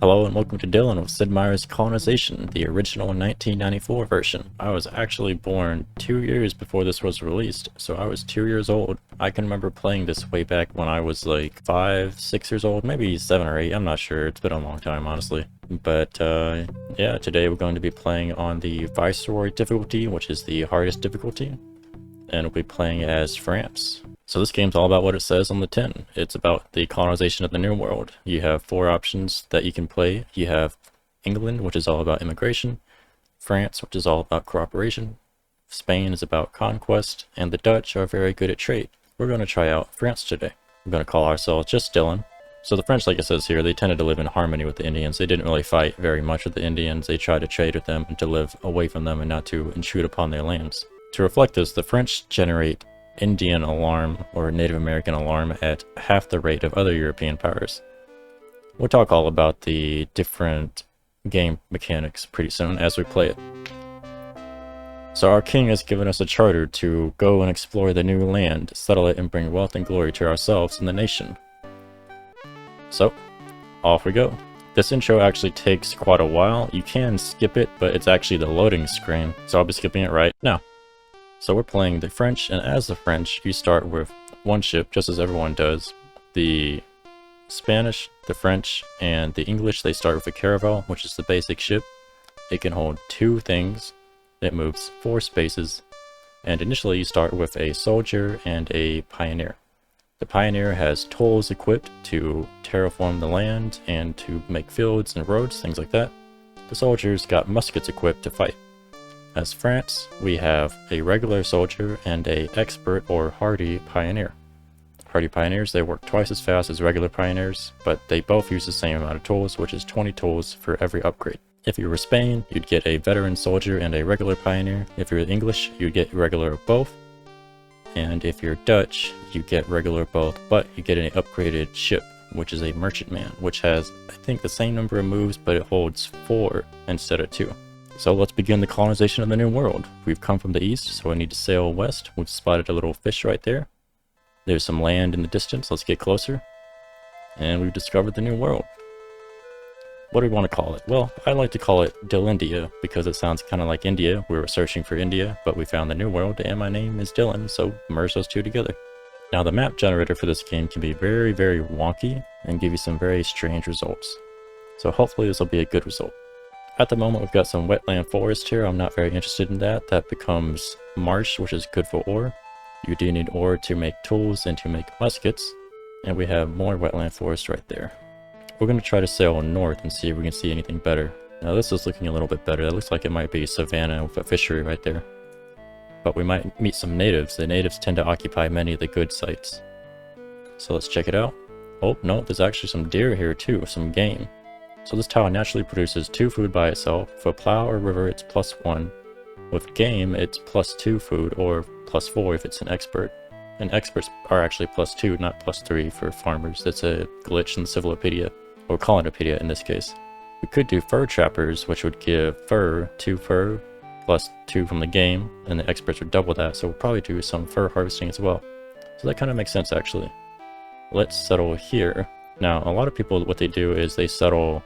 Hello and welcome to Dylan with Sid Meier's Colonization, the original 1994 version. I was actually born 2 years before this was released, so I was 2 years old. I can remember playing this way back when I was like 5, 6 years old, maybe 7 or 8, I'm not sure, it's been a long time honestly. But yeah, today we're going to be playing on the Viceroy difficulty, which is the hardest difficulty, and we'll be playing as France. So this game's all about what it says on the tin. It's about the colonization of the New World. You have 4 options that you can play. You have England, which is all about immigration, France, which is all about cooperation, Spain is about conquest, and the Dutch are very good at trade. We're going to try out France today. We're going to call ourselves just Dylan. So the French, like it says here, they tended to live in harmony with the Indians. They didn't really fight very much with the Indians. They tried to trade with them and to live away from them and not to intrude upon their lands. To reflect this, the French generate Indian alarm or Native American alarm at half the rate of other European powers. We'll talk all about the different game mechanics pretty soon as we play it. So our king has given us a charter to go and explore the new land, settle it, and bring wealth and glory to ourselves and the nation. So, off we go. This intro actually takes quite a while. You can skip it, but it's actually the loading screen, so I'll be skipping it right now. So we're playing the French, and as the French, you start with one ship, just as everyone does. The Spanish, the French, and the English, they start with a caravel, which is the basic ship. It can hold 2 things. It moves 4 spaces, and initially you start with a soldier and a pioneer. The pioneer has tools equipped to terraform the land and to make fields and roads, things like that. The soldiers got muskets equipped to fight. As France, we have a regular soldier and a expert or hardy pioneer. Hardy pioneers, they work twice as fast as regular pioneers, but they both use the same amount of tools, which is 20 tools for every upgrade. If you were Spain, you'd get a veteran soldier and a regular pioneer. If you're English, you'd get regular both. And if you're Dutch, you get regular both, but you get an upgraded ship, which is a merchantman, which has, I think, the same number of moves, but it holds 4 instead of 2. So let's begin the colonization of the New World. We've come from the east, so I need to sail west. We've spotted a little fish right there. There's some land in the distance. Let's get closer. And we've discovered the New World. What do we want to call it? Well, I like to call it Dylindia because it sounds kind of like India. We were searching for India, but we found the New World, and my name is Dylan, so merge those 2 together. Now the map generator for this game can be very, very wonky and give you some very strange results. So hopefully this will be a good result. At the moment, we've got some wetland forest here. I'm not very interested in that. That becomes marsh, which is good for ore. You do need ore to make tools and to make muskets. And we have more wetland forest right there. We're going to try to sail north and see if we can see anything better. Now this is looking a little bit better. It looks like it might be savanna with a fishery right there. But we might meet some natives. The natives tend to occupy many of the good sites. So let's check it out. Oh, no, there's actually some deer here too, some game. So this tile naturally produces 2 food by itself. For plow or river, it's +1. With game, it's +2 food, or +4 if it's an expert. And experts are actually +2, not +3 for farmers. That's a glitch in the Civilopedia, or Colonipedia in this case. We could do fur trappers, which would give fur, 2 fur, +2 from the game, and the experts would double that, so we'll probably do some fur harvesting as well. So that kind of makes sense, actually. Let's settle here. Now, a lot of people, what they do is they settle...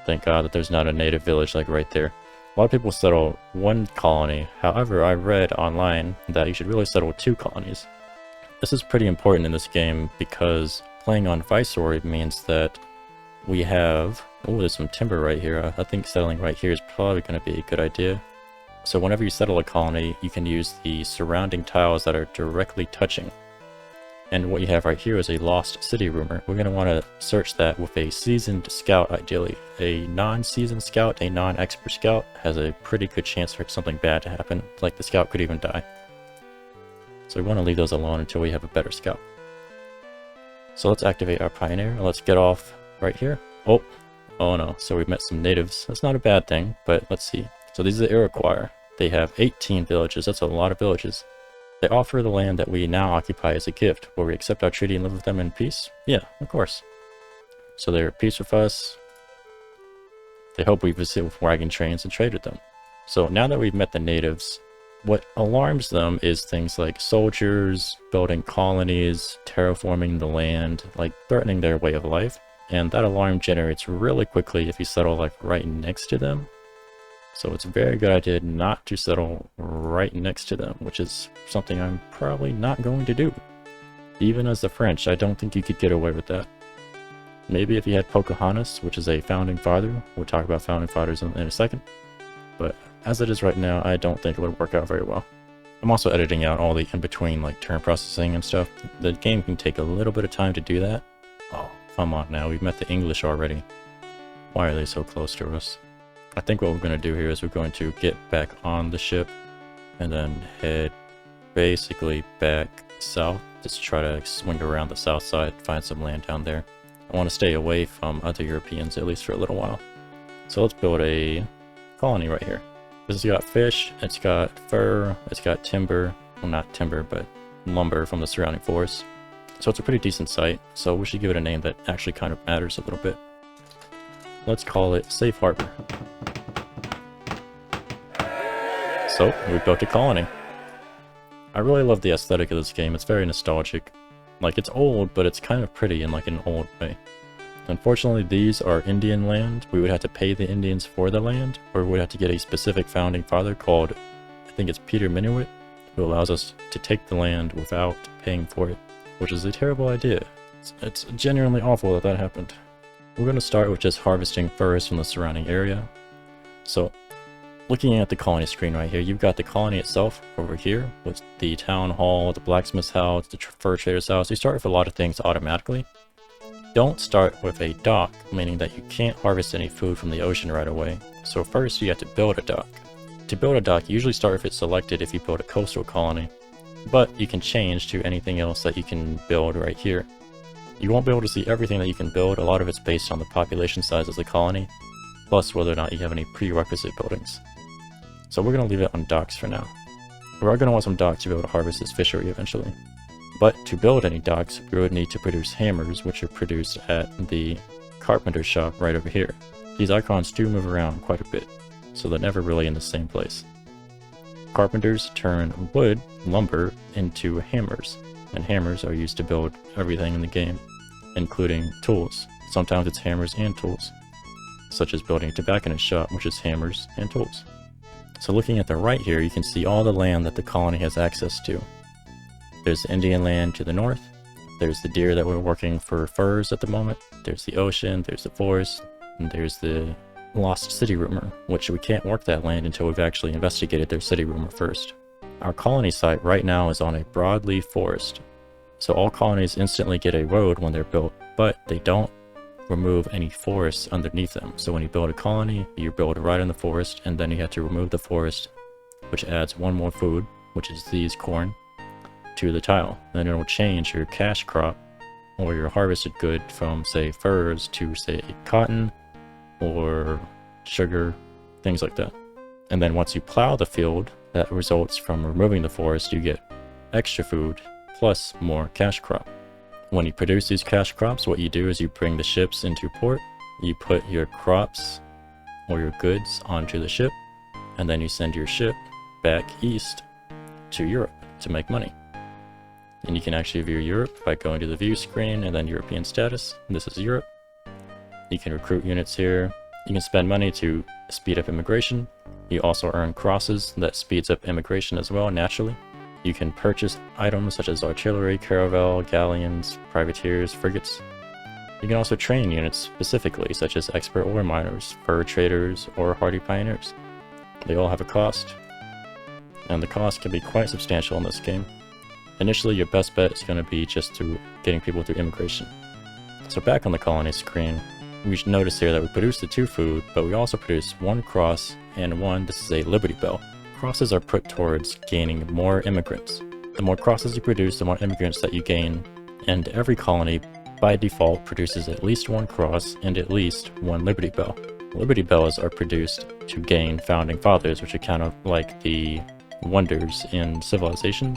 Thank God that there's not a native village like right there. A lot of people settle 1 colony. However, I read online that you should really settle 2 colonies. This is pretty important in this game because playing on Viceroy means that we have... Oh, there's some timber right here. I think settling right here is probably going to be a good idea. So whenever you settle a colony, you can use the surrounding tiles that are directly touching. And what you have right here is a lost city rumor. We're going to want to search that with a seasoned scout, ideally. A non-seasoned scout, a non-expert scout, has a pretty good chance for something bad to happen. Like the scout could even die. So we want to leave those alone until we have a better scout. So let's activate our pioneer. Let's get off right here. Oh no. So we've met some natives. That's not a bad thing, but let's see. So these are the Iroquois. They have 18 villages. That's a lot of villages. They offer the land that we now occupy as a gift. Will we accept our treaty and live with them in peace? Yeah, of course. So they're at peace with us. They hope we visit with wagon trains and trade with them. So now that we've met the natives, what alarms them is things like soldiers, building colonies, terraforming the land, like threatening their way of life. and that alarm generates really quickly if you settle like right next to them. So it's a very good idea not to settle right next to them, which is something I'm probably not going to do. Even as the French, I don't think you could get away with that. Maybe if you had Pocahontas, which is a founding father. We'll talk about founding fathers in a second. But as it is right now, I don't think it would work out very well. I'm also editing out all the in-between like turn processing and stuff. The game can take a little bit of time to do that. Oh, come on now, we've met the English already. Why are they so close to us? I think what we're going to do here is we're going to get back on the ship and then head basically back south. Just try to swing around the south side, find some land down there. I want to stay away from other Europeans, at least for a little while. So let's build a colony right here. This has got fish, it's got fur, it's got timber. Well, not timber, but lumber from the surrounding forest. So it's a pretty decent site, so we should give it a name that actually kind of matters a little bit. Let's call it Safe Harbor. So, we built a colony. I really love the aesthetic of this game, it's very nostalgic. Like, it's old, but it's kind of pretty in like an old way. Unfortunately, these are Indian land. We would have to pay the Indians for the land, or we would have to get a specific founding father called, I think it's Peter Minuit, who allows us to take the land without paying for it, which is a terrible idea. It's genuinely awful that that happened. We're going to start with just harvesting furs from the surrounding area. So, looking at the colony screen right here, you've got the colony itself over here with the town hall, the blacksmith's house, the fur trader's house. You start with a lot of things automatically. Don't start with a dock, meaning that you can't harvest any food from the ocean right away. So first you have to build a dock. To build a dock, you usually start with it selected if you build a coastal colony, but you can change to anything else that you can build right here. You won't be able to see everything that you can build. A lot of it's based on the population size of the colony, plus whether or not you have any prerequisite buildings. So we're going to leave it on docks for now. We are going to want some docks to be able to harvest this fishery eventually. But to build any docks, we would need to produce hammers, which are produced at the carpenter shop right over here. These icons do move around quite a bit, so they're never really in the same place. Carpenters turn wood, lumber, into hammers, and hammers are used to build everything in the game, including tools. Sometimes it's hammers and tools, such as building a tobacconist shop, which is hammers and tools. So looking at the right here, you can see all the land that the colony has access to. There's the Indian land to the north, there's the deer that we're working for furs at the moment, there's the ocean, there's the forest, and there's the lost city rumor, which we can't work that land until we've actually investigated their city rumor first. Our colony site right now is on a broadleaf forest, so all colonies instantly get a road when they're built, but they don't remove any forests underneath them. So when you build a colony, you build it right in the forest, and then you have to remove the forest, which adds one more food, which is these corn, to the tile. Then it will change your cash crop, or your harvested good, from say furs to say cotton, or sugar, things like that. And then once you plow the field, that results from removing the forest, you get extra food, plus more cash crop. When you produce these cash crops, what you do is you bring the ships into port, you put your crops or your goods onto the ship, and then you send your ship back east to Europe to make money. And you can actually view Europe by going to the view screen and then European status. This is Europe. You can recruit units here. You can spend money to speed up immigration. You also earn crosses that speeds up immigration as well, naturally. You can purchase items such as artillery, caravel, galleons, privateers, frigates. You can also train units specifically, such as expert ore miners, fur traders, or hardy pioneers. They all have a cost, and the cost can be quite substantial in this game. Initially, your best bet is going to be just through getting people through immigration. So back on the colony screen, we should notice here that we produce the 2 food, but we also produce 1 cross and this is a Liberty Bell. Crosses are put towards gaining more immigrants. The more crosses you produce, the more immigrants that you gain, and every colony by default produces at least 1 cross and at least 1 Liberty Bell. Liberty Bells are produced to gain founding fathers, which are kind of like the wonders in Civilization,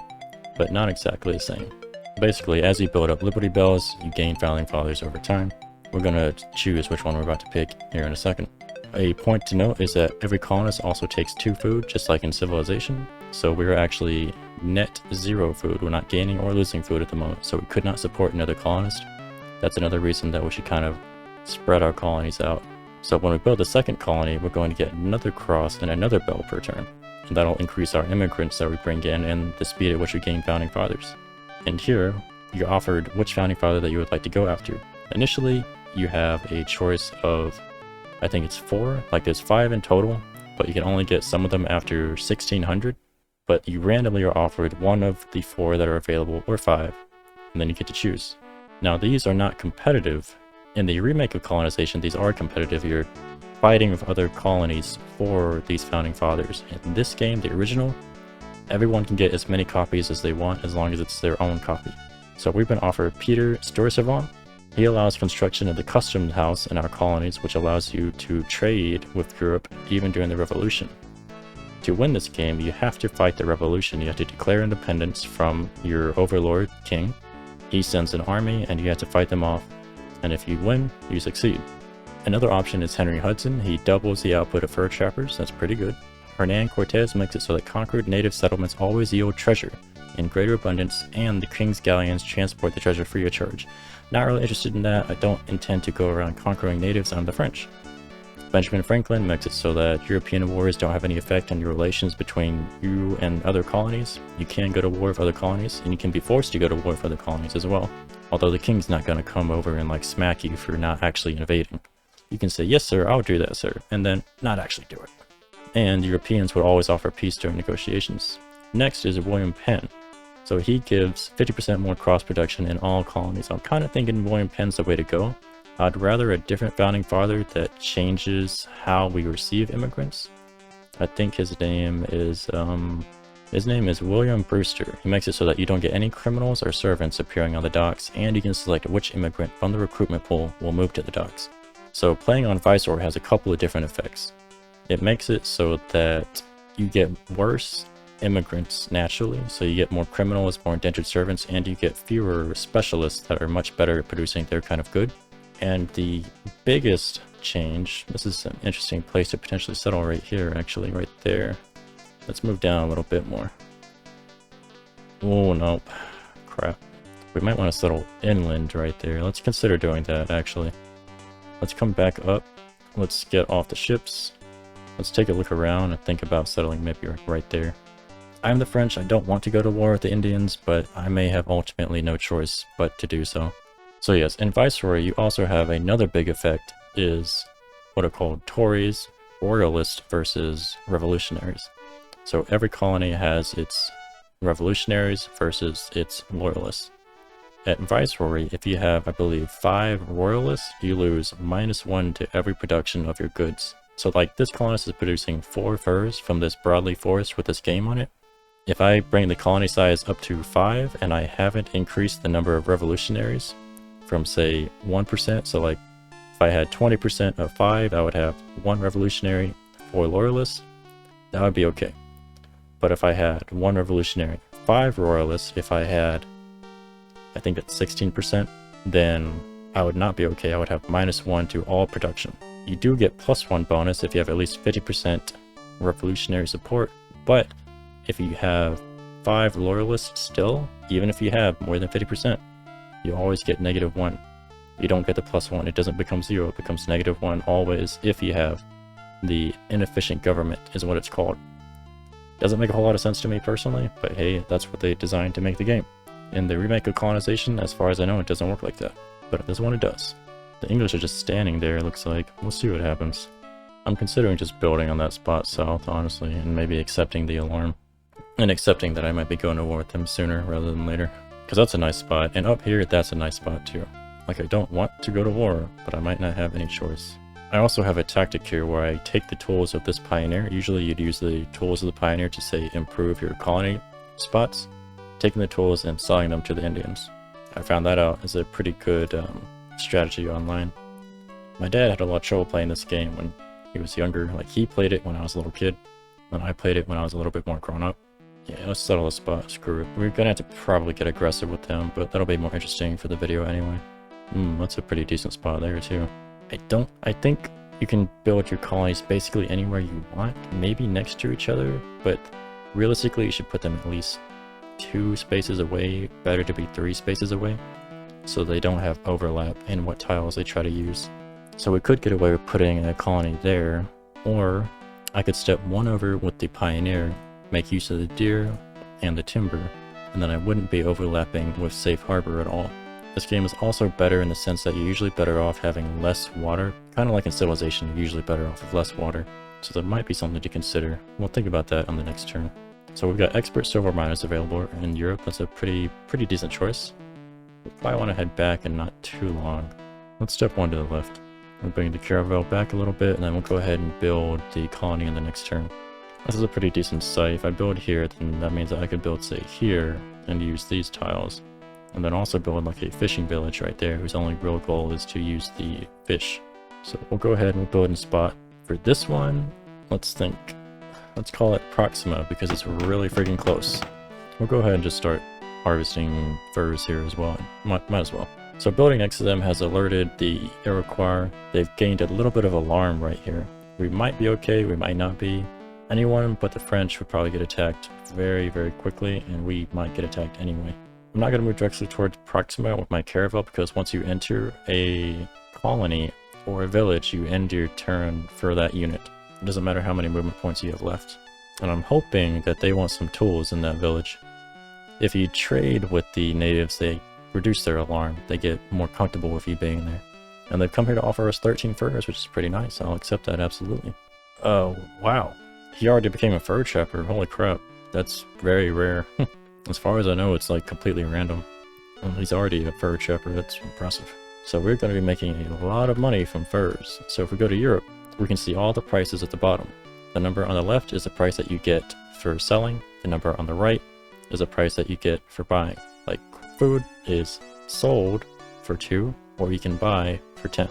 but not exactly the same. Basically, as you build up Liberty Bells, you gain founding fathers over time. We're going to choose which one we're about to pick here in a second. A point to note is that every colonist also takes 2 food, just like in Civilization. So we're actually net 0 food. We're not gaining or losing food at the moment, so we could not support another colonist. That's another reason that we should kind of spread our colonies out. So when we build the second colony, we're going to get another cross and another bell per turn. And that'll increase our immigrants that we bring in and the speed at which we gain founding fathers. And here, you're offered which founding father that you would like to go after. Initially, you have a choice of, I think it's 4, like there's 5 in total, but you can only get some of them after 1600. But you randomly are offered one of the 4 that are available, or 5, and then you get to choose. Now these are not competitive. In the remake of Colonization, these are competitive. You're fighting with other colonies for these founding fathers. In this game, the original, everyone can get as many copies as they want as long as it's their own copy. So we've been offered Peter Storisavon. He allows construction of the custom house in our colonies, which allows you to trade with Europe even during the revolution. To win this game, you have to fight the revolution. You have to declare independence from your overlord, king. He sends an army and you have to fight them off. And if you win, you succeed. Another option is Henry Hudson. He doubles the output of fur trappers. That's pretty good. Hernan Cortez makes it so that conquered native settlements always yield treasure in greater abundance, and the king's galleons transport the treasure free of charge. Not really interested in that. I don't intend to go around conquering natives. I'm the French. Benjamin Franklin makes it so that European wars don't have any effect on your relations between you and other colonies. You can go to war with other colonies, and you can be forced to go to war with other colonies as well. Although the king's not going to come over and like smack you for not actually invading. You can say, yes sir, I'll do that sir, and then not actually do it. And Europeans would always offer peace during negotiations. Next is William Penn. So he gives 50% more cross production in all colonies. I'm kind of thinking William Penn's the way to go. I'd rather a different founding father that changes how we receive immigrants. I think his name is William Brewster. He makes it so that you don't get any criminals or servants appearing on the docks, and you can select which immigrant from the recruitment pool will move to the docks. So playing on Viceroy has a couple of different effects. It makes it so that you get worse immigrants naturally, so you get more criminals, more indentured servants, and you get fewer specialists that are much better at producing their kind of good. And the biggest change, this is an interesting place to potentially settle right here, actually, right there. Let's move down a little bit more. Oh, nope. Crap. We might want to settle inland right there. Let's consider doing that, actually. Let's come back up. Let's get off the ships. Let's take a look around and think about settling maybe right there. I'm the French. I don't want to go to war with the Indians, but I may have ultimately no choice but to do so. So yes, in Viceroy, you also have another big effect, is what are called Tories, Royalists versus Revolutionaries. So every colony has its Revolutionaries versus its Loyalists. At Viceroy, if you have, I believe, 5 Royalists, you lose -1 to every production of your goods. So like this colonist is producing 4 furs from this broadleaf forest with this game on it. If I bring the colony size up to 5 and I haven't increased the number of revolutionaries from say 1%, so like if I had 20% of 5, I would have 1 revolutionary, 4 loyalists, that would be okay. But if I had 1 revolutionary, 5 royalists, if I had, I think it's 16%, then I would not be okay. I would have -1 to all production. You do get +1 bonus if you have at least 50% revolutionary support, but if you have 5 loyalists still, even if you have more than 50%, you always get -1. You don't get the +1. It doesn't become 0. It becomes -1 always if you have the inefficient government is what it's called. Doesn't make a whole lot of sense to me personally, but hey, that's what they designed to make the game. In the remake of Colonization, as far as I know, it doesn't work like that. But in this one it does. The English are just standing there, it looks like. We'll see what happens. I'm considering just building on that spot south, honestly, and maybe accepting the alarm. And accepting that I might be going to war with them sooner rather than later. Because that's a nice spot, and up here, that's a nice spot too. Like, I don't want to go to war, but I might not have any choice. I also have a tactic here where I take the tools of this pioneer. Usually you'd use the tools of the pioneer to, say, improve your colony spots. Taking the tools and selling them to the Indians. I found that out as a pretty good strategy online. My dad had a lot of trouble playing this game when he was younger. Like, he played it when I was a little kid, and I played it when I was a little bit more grown up. Yeah, let's settle the spot. Screw it. We're gonna have to probably get aggressive with them, but that'll be more interesting for the video anyway. That's a pretty decent spot there too. I think you can build your colonies basically anywhere you want, maybe next to each other, but realistically you should put them at least 2 spaces away, better to be 3 spaces away, so they don't have overlap in what tiles they try to use. So we could get away with putting a colony there, or I could step one over with the pioneer, make use of the deer and the timber, and then I wouldn't be overlapping with safe harbor at all. This game is also better in the sense that you're usually better off having less water. Kind of like in Civilization, you're usually better off with less water. So that might be something to consider. We'll think about that on the next turn. So we've got expert silver miners available in Europe. That's a pretty decent choice. We probably want to head back and not too long. Let's step one to the left. We'll bring the caravel back a little bit, and then we'll go ahead and build the colony in the next turn. This is a pretty decent site. If I build here, then that means that I could build, say, here, and use these tiles. And then also build like a fishing village right there, whose only real goal is to use the fish. So we'll go ahead and we'll build in spot. For this one, let's call it Proxima, because it's really freaking close. We'll go ahead and just start harvesting furs here as well. Might as well. So building next to them has alerted the Iroquois. They've gained a little bit of alarm right here. We might be okay, we might not be. Anyone but the French would probably get attacked very quickly, and we might get attacked anyway. I'm not going to move directly towards Proxima with my caravel, because once you enter a colony or a village, you end your turn for that unit. It doesn't matter how many movement points you have left. And I'm hoping that they want some tools in that village. If you trade with the natives, they reduce their alarm. They get more comfortable with you being there. And they've come here to offer us 13 furs, which is pretty nice. I'll accept that absolutely. Oh, wow. He already became a fur trapper. Holy crap. That's very rare. As far as I know, it's like completely random. Well, he's already a fur trapper. That's impressive. So we're going to be making a lot of money from furs. So if we go to Europe, we can see all the prices at the bottom. The number on the left is the price that you get for selling. The number on the right is the price that you get for buying. Like, food is sold for 2, or you can buy for 10.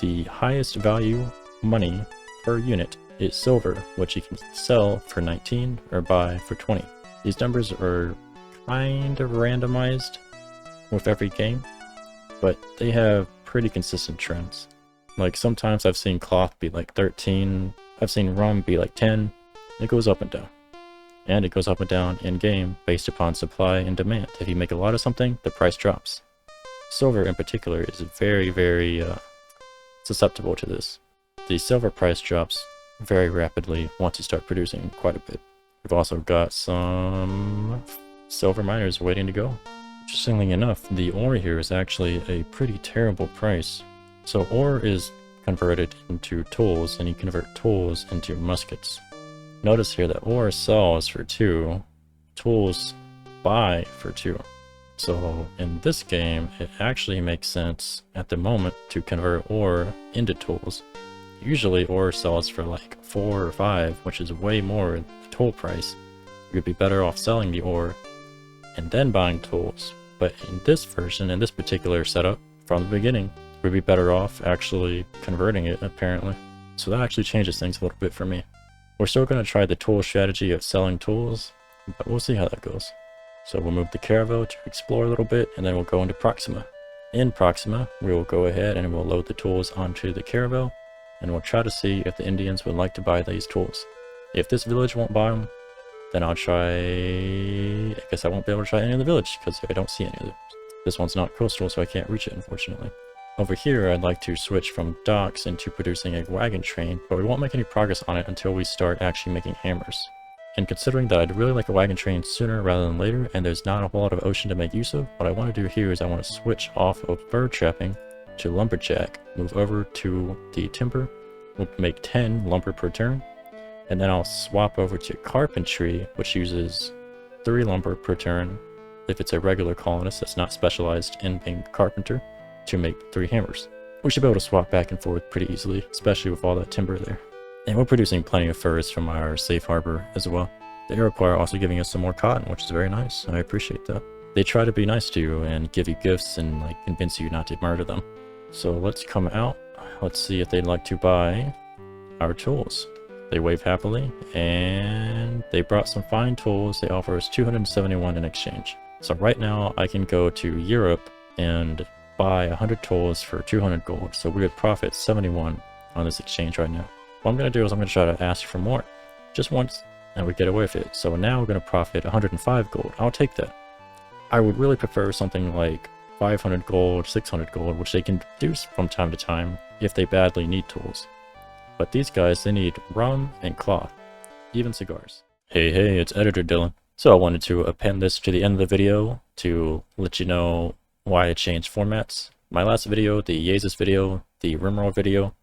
The highest value money per unit is silver, which you can sell for 19 or buy for 20. These numbers are kind of randomized with every game, but they have pretty consistent trends. Like, sometimes I've seen cloth be like 13, I've seen rum be like 10. It goes up and down. And it goes up and down in game based upon supply and demand. If you make a lot of something, the price drops. Silver in particular is very susceptible to this. The silver price drops very rapidly once you start producing quite a bit. We've also got some silver miners waiting to go. Interestingly enough, the ore here is actually a pretty terrible price. So ore is converted into tools, and you convert tools into muskets. Notice here that ore sells for 2, tools buy for 2. So in this game, it actually makes sense at the moment to convert ore into tools. Usually ore sells for like 4 or 5, which is way more than the tool price. You'd be better off selling the ore and then buying tools. But in this version, in this particular setup, from the beginning, we'd be better off actually converting it, apparently. So that actually changes things a little bit for me. We're still going to try the tool strategy of selling tools, but we'll see how that goes. So we'll move the caravel to explore a little bit, and then we'll go into Proxima. In Proxima, we will go ahead and we'll load the tools onto the caravel, and we'll try to see if the Indians would like to buy these tools. If this village won't buy them, then I'll try... I guess I won't be able to try any of the village, because I don't see any of it. This one's not coastal, so I can't reach it, unfortunately. Over here, I'd like to switch from docks into producing a wagon train, but we won't make any progress on it until we start actually making hammers. And considering that I'd really like a wagon train sooner rather than later, and there's not a whole lot of ocean to make use of, what I want to do here is I want to switch off of fur trapping to lumberjack, move over to the timber, we'll make 10 lumber per turn, and then I'll swap over to carpentry, which uses 3 lumber per turn if it's a regular colonist that's not specialized in being a carpenter, to make 3 hammers. We should be able to swap back and forth pretty easily, especially with all that timber there. And we're producing plenty of furs from our safe harbor as well. The Iroquois are also giving us some more cotton, which is very nice. I appreciate that. They try to be nice to you and give you gifts and like convince you not to murder them. So let's come out. Let's see if they'd like to buy our tools. They wave happily, and they brought some fine tools. They offer us 271 in exchange. So right now I can go to Europe and buy 100 tools for 200 gold. So we would profit 71 on this exchange right now. What I'm going to do is I'm going to try to ask for more. Just once, and we get away with it. So now we're going to profit 105 gold. I'll take that. I would really prefer something like 500 gold, 600 gold, which they can do from time to time. if they badly need tools. But these guys, they need rum and cloth, even cigars. Hey, it's Editor Dylan. So I wanted to append this to the end of the video to let you know why I changed formats. My last video, the Yeezus video, the rimroll video,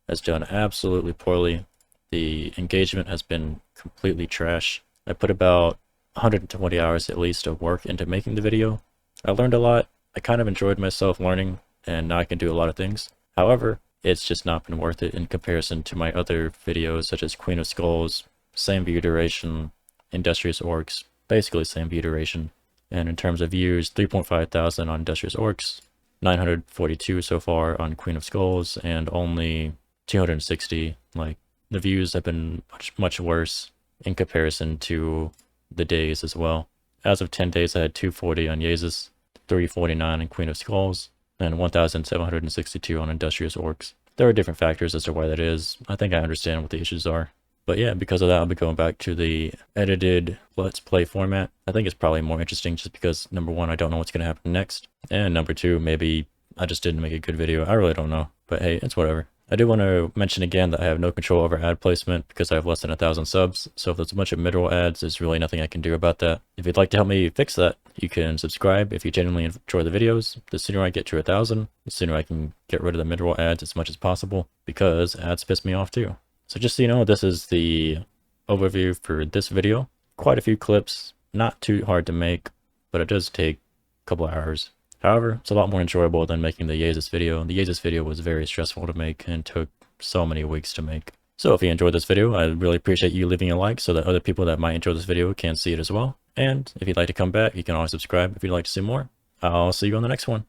has done absolutely poorly. The engagement has been completely trash. I put about 120 hours at least of work into making the video. I learned a lot. I kind of enjoyed myself learning, and now I can do a lot of things. However, it's just not been worth it in comparison to my other videos such as Queen of Skulls, same view duration, Industrious Orcs, basically same view duration. And in terms of views, 3.5 thousand on Industrious Orcs, 942 so far on Queen of Skulls, and only 260. Like, the views have been much worse in comparison to the days as well. As of 10 days, I had 240 on Yeezus, 349 on Queen of Skulls, and 1,762 on Industrious Orcs. There are different factors as to why that is. I think I understand what the issues are. But yeah, because of that, I'll be going back to the edited Let's Play format. I think it's probably more interesting just because, number one, I don't know what's going to happen next. And number two, maybe I just didn't make a good video. I really don't know. But hey, it's whatever. I do want to mention again that I have no control over ad placement because I have less than 1,000 subs. So if there's a bunch of mid-roll ads, there's really nothing I can do about that. If you'd like to help me fix that, you can subscribe if you genuinely enjoy the videos. The sooner I get to 1,000, the sooner I can get rid of the mid-roll ads as much as possible because ads piss me off too. So just so you know, this is the overview for this video. Quite a few clips, not too hard to make, but it does take a couple hours. However, it's a lot more enjoyable than making the Yeezus video. The Yeezus video was very stressful to make and took so many weeks to make. So if you enjoyed this video, I really appreciate you leaving a like so that other people that might enjoy this video can see it as well. And if you'd like to come back, you can always subscribe if you'd like to see more. I'll see you on the next one.